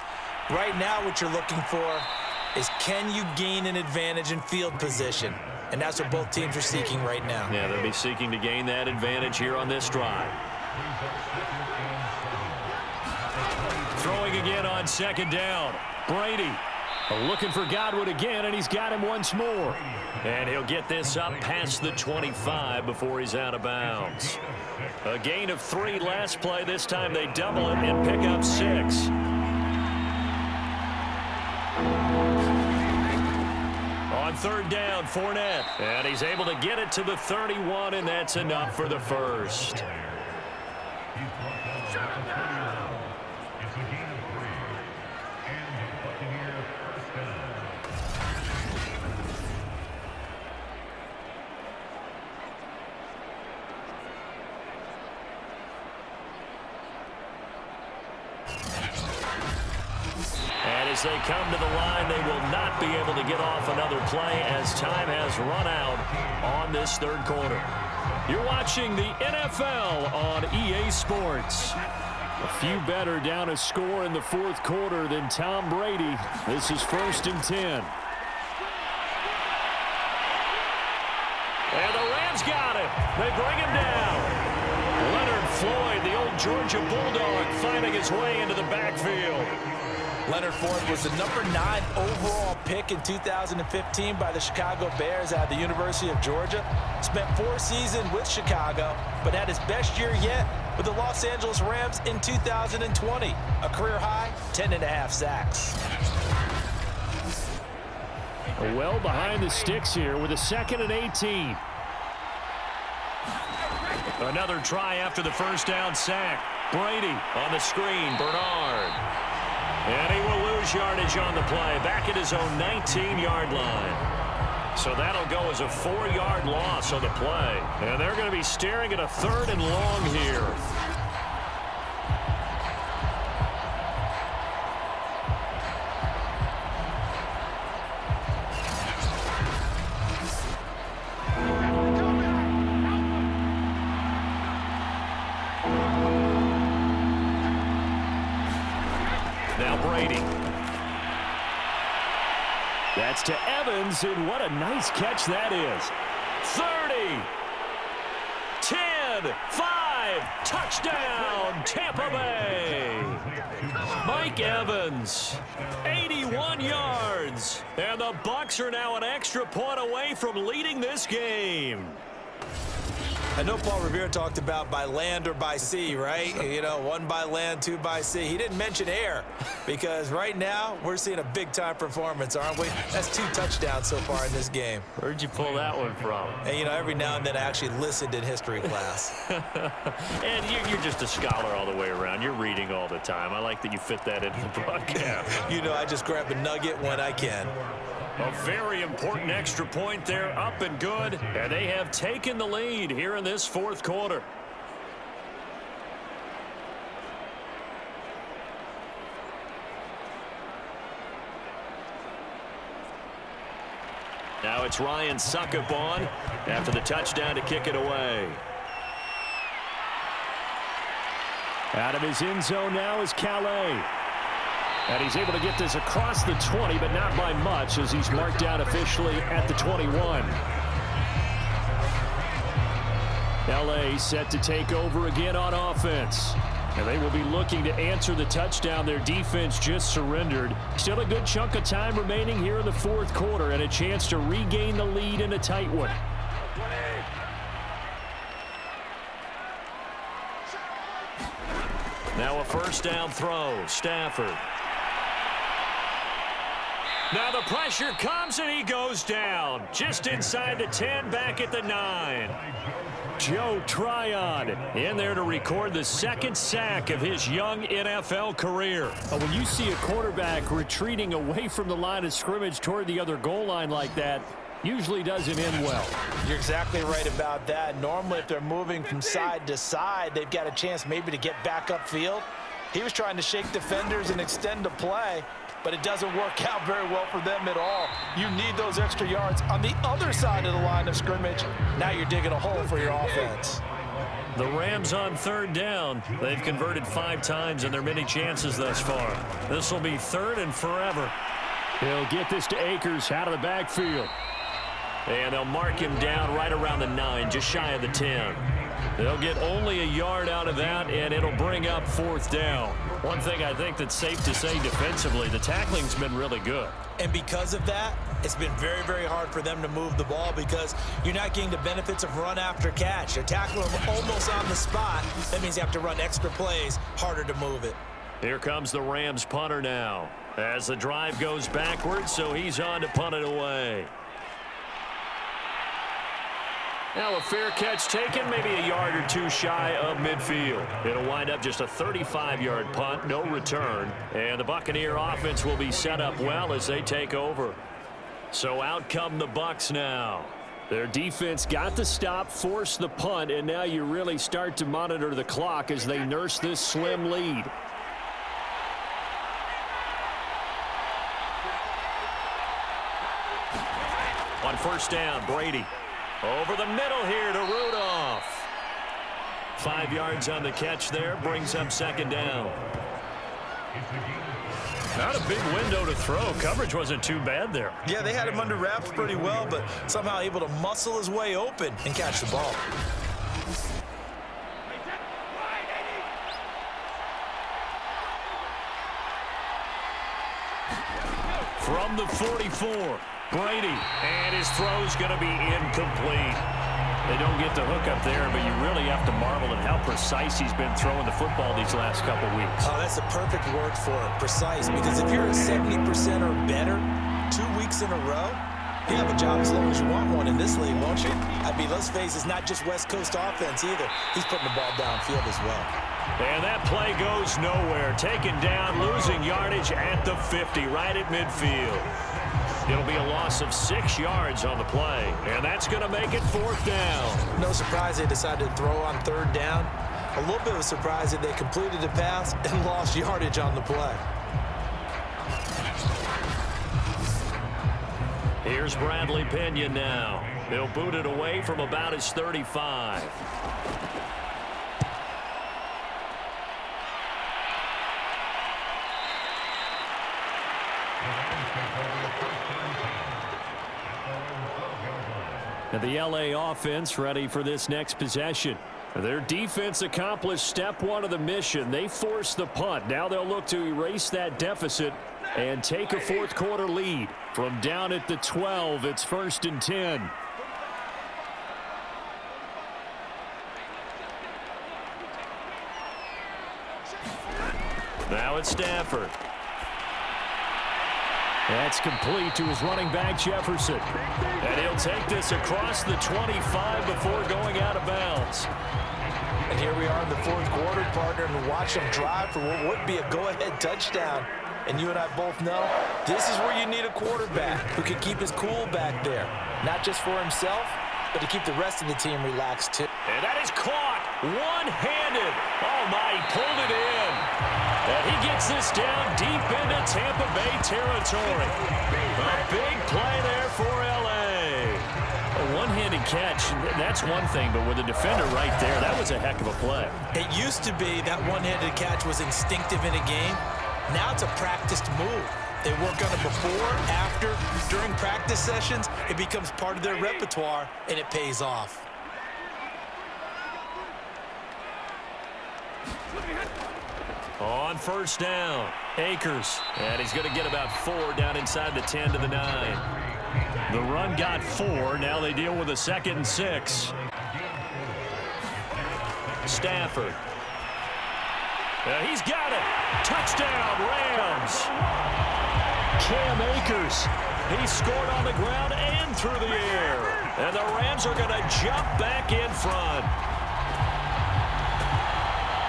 Right now what you're looking for is, can you gain an advantage in field position? And that's what both teams are seeking right now. Yeah, they'll be seeking to gain that advantage here on this drive. Throwing again on second down. Brady looking for Godwin again, and he's got him once more. And he'll get this up past the 25 before he's out of bounds. A gain of 3 last play. This time they double it and pick up 6. On third down, Fournette. And he's able to get it to the 31, and that's enough for the first. As they come to the line, they will not be able to get off another play as time has run out on this third quarter. You're watching the NFL on EA Sports. A few better down a score in the fourth quarter than Tom Brady. This is 1st and 10. And the Rams got him. They bring him down. Leonard Floyd, the old Georgia Bulldog, finding his way into the backfield. Leonard Floyd was the number 9 overall pick in 2015 by the Chicago Bears out of the University of Georgia. Spent 4 seasons with Chicago, but had his best year yet with the Los Angeles Rams in 2020. A career high, 10.5 sacks. Well behind the sticks here with a 2nd and 18. Another try after the first down sack. Brady on the screen. Bernard. And he will lose yardage on the play. Back at his own 19-yard line. So that'll go as a 4-yard loss on the play. And they're going to be staring at a 3rd and long here. Now Brady. That's to Evans, and what a nice catch that is. 30, 10, 5, touchdown, Tampa Bay. Mike Evans, 81 yards. And the Bucs are now an extra point away from leading this game. I know Paul Revere talked about by land or by sea, right? You know, 1 by land, 2 by sea. He didn't mention air because right now we're seeing a big-time performance, aren't we? That's 2 touchdowns so far in this game. Where'd you pull that one from? And, you know, every now and then I actually listened in history class. And you're just a scholar all the way around. You're reading all the time. I like that you fit that into the broadcast. You know, I just grab a nugget when I can. A very important extra point there, up and good. And they have taken the lead here in this fourth quarter. Now it's Ryan Suckup on after the touchdown to kick it away. Out of his end zone now is Calais. And he's able to get this across the 20, but not by much as he's marked down officially at the 21. LA set to take over again on offense. And they will be looking to answer the touchdown their defense just surrendered. Still a good chunk of time remaining here in the fourth quarter and a chance to regain the lead in a tight one. Now a first down throw. Stafford. Now the pressure comes and he goes down. Just inside the 10, back at the 9. Joe Tryon in there to record the 2nd sack of his young NFL career. When you see a quarterback retreating away from the line of scrimmage toward the other goal line like that, usually doesn't end well. You're exactly right about that. Normally, if they're moving from side to side, they've got a chance maybe to get back upfield. He was trying to shake defenders and extend the play, but it doesn't work out very well for them at all. You need those extra yards on the other side of the line of scrimmage. Now you're digging a hole for your offense. The Rams on third down. They've converted 5 times in their many chances thus far. This will be third and forever. He'll get this to Akers out of the backfield. And they'll mark him down right around the 9, just shy of the 10. They'll get only a yard out of that, and it'll bring up fourth down. One thing I think that's safe to say defensively, the tackling's been really good. And because of that, it's been very, very hard for them to move the ball because you're not getting the benefits of run after catch. They're tackling them almost on the spot. That means you have to run extra plays, harder to move it. Here comes the Rams punter now as the drive goes backwards, so he's on to punt it away. Now a fair catch taken, maybe a yard or two shy of midfield. It'll wind up just a 35-yard punt, no return. And the Buccaneer offense will be set up well as they take over. So out come the Bucs now. Their defense got the stop, forced the punt, and now you really start to monitor the clock as they nurse this slim lead. On first down, Brady. Over the middle here to Rudolph. 5 yards on the catch there, brings up second down. Not a big window to throw. Coverage wasn't too bad there. Yeah, they had him under wraps pretty well, but somehow able to muscle his way open and catch the ball. From the 44. Brady, and his throw's going to be incomplete. They don't get the hook up there, but you really have to marvel at how precise he's been throwing the football these last couple weeks. Oh, that's the perfect word for it, precise, because if you're at 70% or better 2 weeks in a row, you have a job as long as you want one in this league, won't you? I mean, let's face it, it's not just West Coast offense either. He's putting the ball downfield as well. And that play goes nowhere. Taken down, losing yardage at the 50, right at midfield. It'll be a loss of 6 yards on the play, and that's going to make it fourth down. No surprise they decided to throw on third down. A little bit of a surprise that they completed the pass and lost yardage on the play. Here's Bradley Pinion now. He'll boot it away from about his 35. And the LA offense ready for this next possession. Their defense accomplished step 1 of the mission. They forced the punt. Now they'll look to erase that deficit and take a fourth quarter lead. From down at the 12, it's 1st and 10. Now it's Stafford. That's complete to his running back, Jefferson. And he'll take this across the 25 before going out of bounds. And here we are in the fourth quarter, partner, and watch them drive for what would be a go-ahead touchdown. And you and I both know this is where you need a quarterback who can keep his cool back there. Not just for himself, but to keep the rest of the team relaxed, too. And that is caught one-handed. Oh, my, he pulled it in. And he gets this down deep into Tampa Bay territory. A big play there for L.A. A one-handed catch, that's one thing, but with a defender right there, that was a heck of a play. It used to be that one-handed catch was instinctive in a game. Now it's a practiced move. They work on it before, after, during practice sessions. It becomes part of their repertoire, and it pays off. On first down, Akers. And he's going to get about 4 down inside the 10 to the 9. The run got 4. Now they deal with a 2nd and 6. Stafford. He's got it. Touchdown, Rams. Cam Akers. He scored on the ground and through the air. And the Rams are going to jump back in front.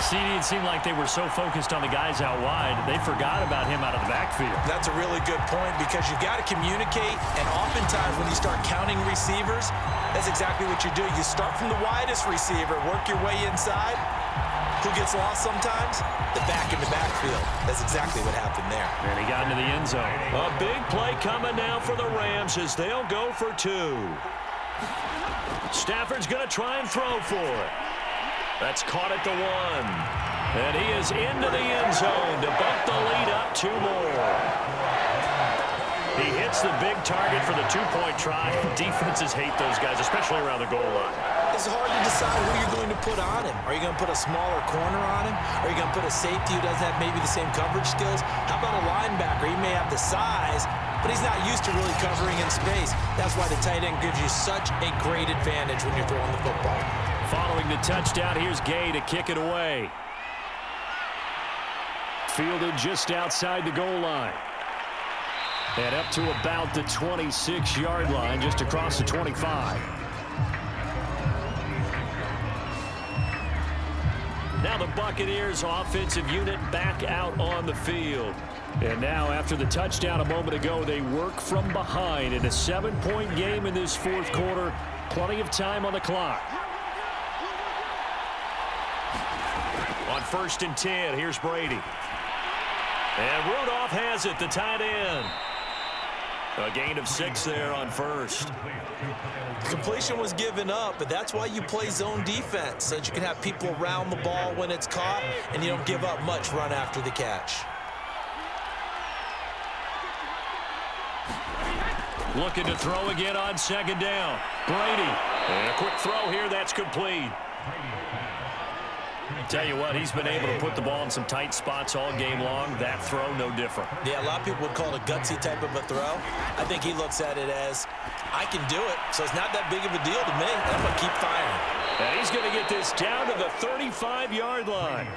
CD, it seemed like they were so focused on the guys out wide, they forgot about him out of the backfield. That's a really good point because you got to communicate, and oftentimes when you start counting receivers, that's exactly what you do. You start from the widest receiver, work your way inside, who gets lost sometimes? The back in the backfield. That's exactly what happened there. And he got into the end zone. A big play coming now for the Rams as they'll go for 2. Stafford's going to try and throw for it. That's caught at the 1. And he is into the end zone to bump the lead up 2 more. He hits the big target for the 2-point try. Defenses hate those guys, especially around the goal line. It's hard to decide who you're going to put on him. Are you going to put a smaller corner on him? Are you going to put a safety who doesn't have maybe the same coverage skills? How about a linebacker? He may have the size, but he's not used to really covering in space. That's why the tight end gives you such a great advantage when you're throwing the football. Following the touchdown, here's Gay to kick it away. Fielded just outside the goal line. And up to about the 26-yard line, just across the 25. Now the Buccaneers offensive unit back out on the field. And now after the touchdown a moment ago, they work from behind in a 7-point game in this 4th quarter. Plenty of time on the clock. On 1st and 10, here's Brady. And Rudolph has it, the tight end. A gain of 6 there on 1st. Completion was given up, but that's why you play zone defense, so that you can have people around the ball when it's caught, and you don't give up much run after the catch. Looking to throw again on 2nd down. Brady. And a quick throw here, that's complete. Tell you what, he's been able to put the ball in some tight spots all game long. That throw, no different. Yeah, a lot of people would call it a gutsy type of a throw. I think he looks at it as, I can do it, so it's not that big of a deal to me. I'm going to keep firing. And he's going to get this down to the 35-yard line.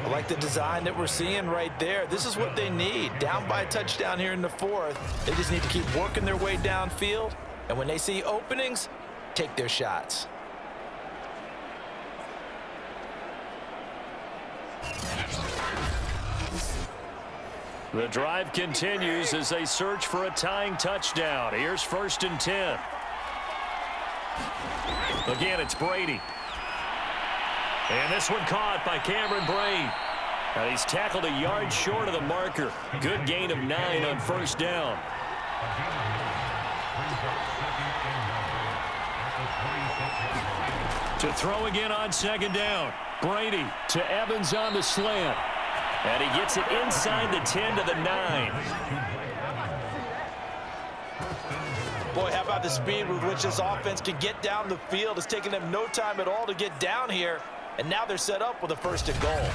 I like the design that we're seeing right there. This is what they need. Down by a touchdown here in the 4th. They just need to keep working their way downfield. And when they see openings, take their shots. The drive continues as they search for a tying touchdown. Here's 1st and 10. Again, it's Brady. And this one caught by Cameron Braid. And he's tackled a yard short of the marker. Good gain of 9 on 1st down. To throw again on 2nd down. Brady to Evans on the slant. And he gets it inside the 10 to the 9. Boy, how about the speed with which this offense can get down the field? It's taken them no time at all to get down here. And now they're set up with a 1st and goal.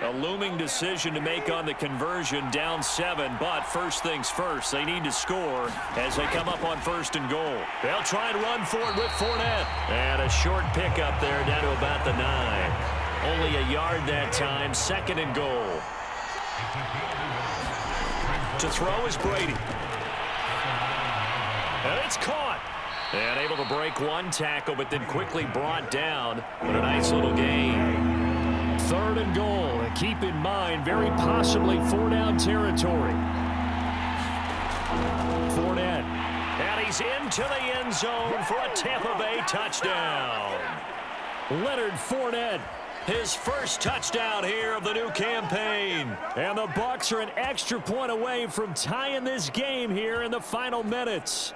A looming decision to make on the conversion, down 7, but first things first, they need to score as they come up on 1st and goal. They'll try and run for it with Fournette. And a short pickup there down to about the 9. Only a yard that time, 2nd and goal. To throw is Brady. And it's caught. And able to break one tackle, but then quickly brought down. But a nice little gain. 3rd and goal. And keep in mind, very possibly 4-down territory. Fournette. And he's into the end zone for a Tampa Bay touchdown. Leonard Fournette. His first touchdown here of the new campaign. And the Bucs are an extra point away from tying this game here in the final minutes.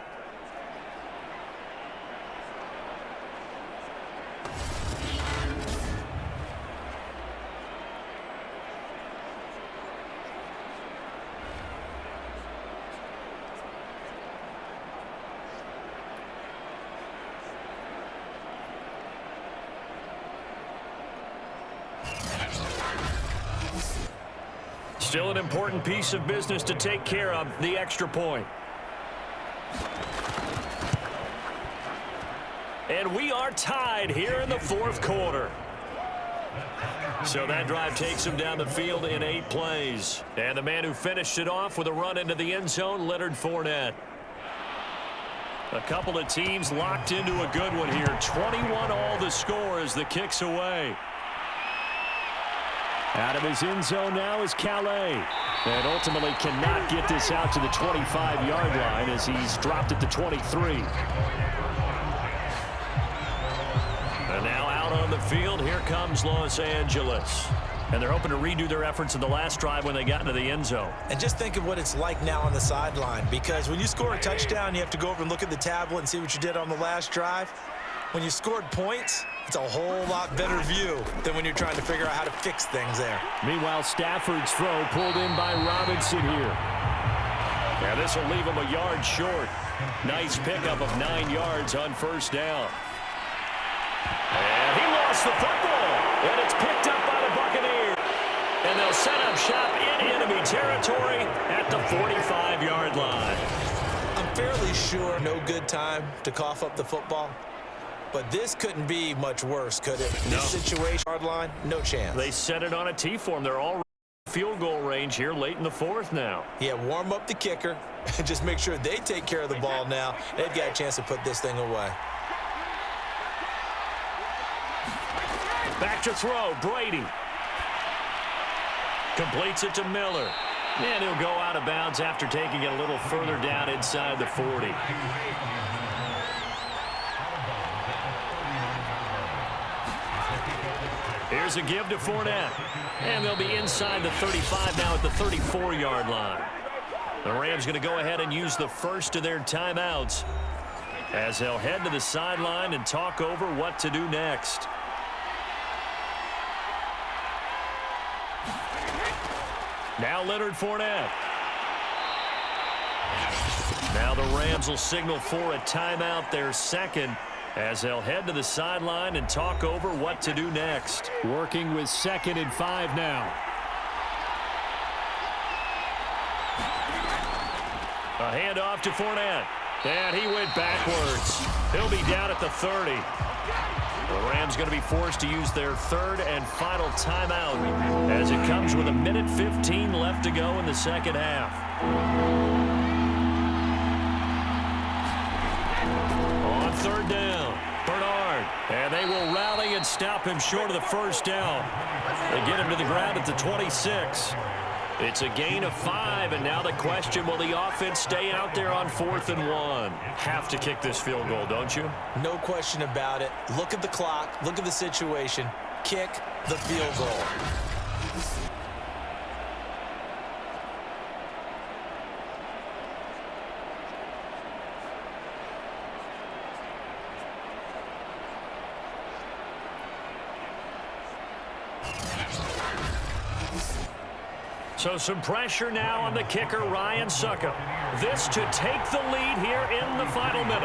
Still an important piece of business to take care of, the extra point. And we are tied here in the 4th quarter. So that drive takes him down the field in 8 plays. And the man who finished it off with a run into the end zone, Leonard Fournette. A couple of teams locked into a good one here. 21 all the score as the kick's away. Out of his end zone now is Calais. And ultimately cannot get this out to the 25-yard line as he's dropped at the 23. And now out on the field, here comes Los Angeles. And they're hoping to redo their efforts in the last drive when they got into the end zone. And just think of what it's like now on the sideline, because when you score a touchdown, you have to go over and look at the tablet and see what you did on the last drive. When you scored points, it's a whole lot better view than when you're trying to figure out how to fix things there. Meanwhile, Stafford's throw pulled in by Robinson here. Now this will leave him a yard short. Nice pickup of 9 yards on first down. And he lost the football. And it's picked up by the Buccaneers. And they'll set up shop in enemy territory at the 45-yard line. I'm fairly sure no good time to cough up the football. But this couldn't be much worse, could it? No. This situation, hard line, no chance. They set it on a T-form. They're all field goal range here late in the fourth now. Yeah, warm up the kicker. Just make sure they take care of the ball now. They've got a chance to put this thing away. Back to throw, Brady. Completes it to Miller. And he'll go out of bounds after taking it a little further down inside the 40. Here's a give to Fournette. And they'll be inside the 35 now at the 34-yard line. The Rams going to go ahead and use the first of their timeouts as they'll head to the sideline and talk over what to do next. Now Leonard Fournette. Now the Rams will signal for a timeout, their second, as they'll head to the sideline and talk over what to do next. Working with 2nd and 5 now. A handoff to Fournette. And he went backwards. He'll be down at the 30. The Rams going to be forced to use their third and final timeout as it comes with 1:15 left to go in the second half. On third down, Bernard. And they will rally and stop him short of the first down. They get him to the ground at the 26. It's a gain of 5, and now the question, will the offense stay out there on 4th and 1? Have to kick this field goal, don't you? No question about it. Look at the clock. Look at the situation. Kick the field goal. So some pressure now on the kicker, Ryan Succop. This to take the lead here in the final minute.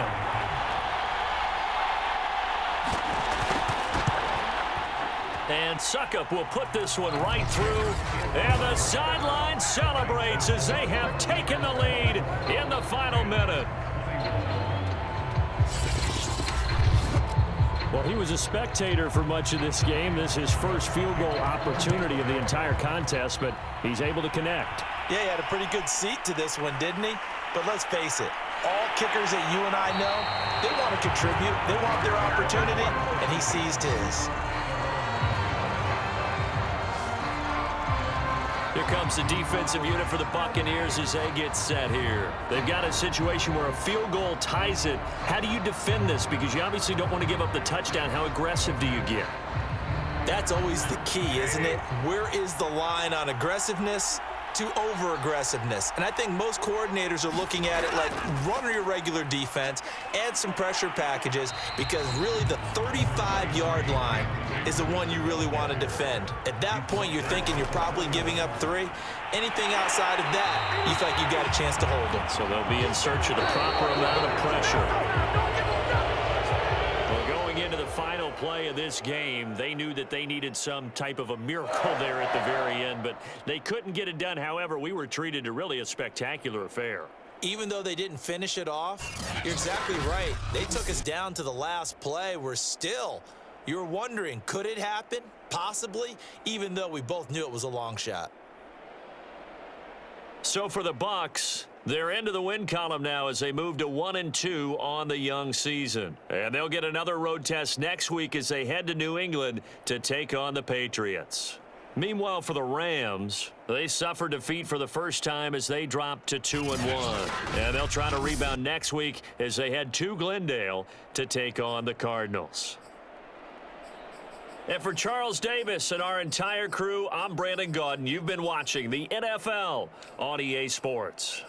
And Succop will put this one right through. And the sideline celebrates as they have taken the lead in the final minute. Well, he was a spectator for much of this game. This is his first field goal opportunity of the entire contest, but he's able to connect. Yeah, he had a pretty good seat to this one, didn't he? But let's face it, all kickers that you and I know, they want to contribute. They want their opportunity, and he seized his. Here comes the defensive unit for the Buccaneers as they get set here. They've got a situation where a field goal ties it. How do you defend this? Because you obviously don't want to give up the touchdown. How aggressive do you get? That's always the key, isn't it? Where is the line on aggressiveness to over-aggressiveness? And I think most coordinators are looking at it like run your regular defense, add some pressure packages, because really the 35-yard line is the one you really want to defend. At that point, you're thinking you're probably giving up 3. Anything outside of that, you feel like you've got a chance to hold them. So they'll be in search of the proper amount of pressure. Into the final play of this game, they knew that they needed some type of a miracle there at the very end, but they couldn't get it done. However, we were treated to really a spectacular affair. Even though they didn't finish it off, you're exactly right. They took us down to the last play. You're wondering, could it happen? Possibly, even though we both knew it was a long shot. So for the Bucs, they're into the win column now as they move to 1-2 on the young season. And they'll get another road test next week as they head to New England to take on the Patriots. Meanwhile, for the Rams, they suffered defeat for the first time as they dropped to 2-1. And they'll try to rebound next week as they head to Glendale to take on the Cardinals. And for Charles Davis and our entire crew, I'm Brandon Gaudin. You've been watching the NFL on EA Sports.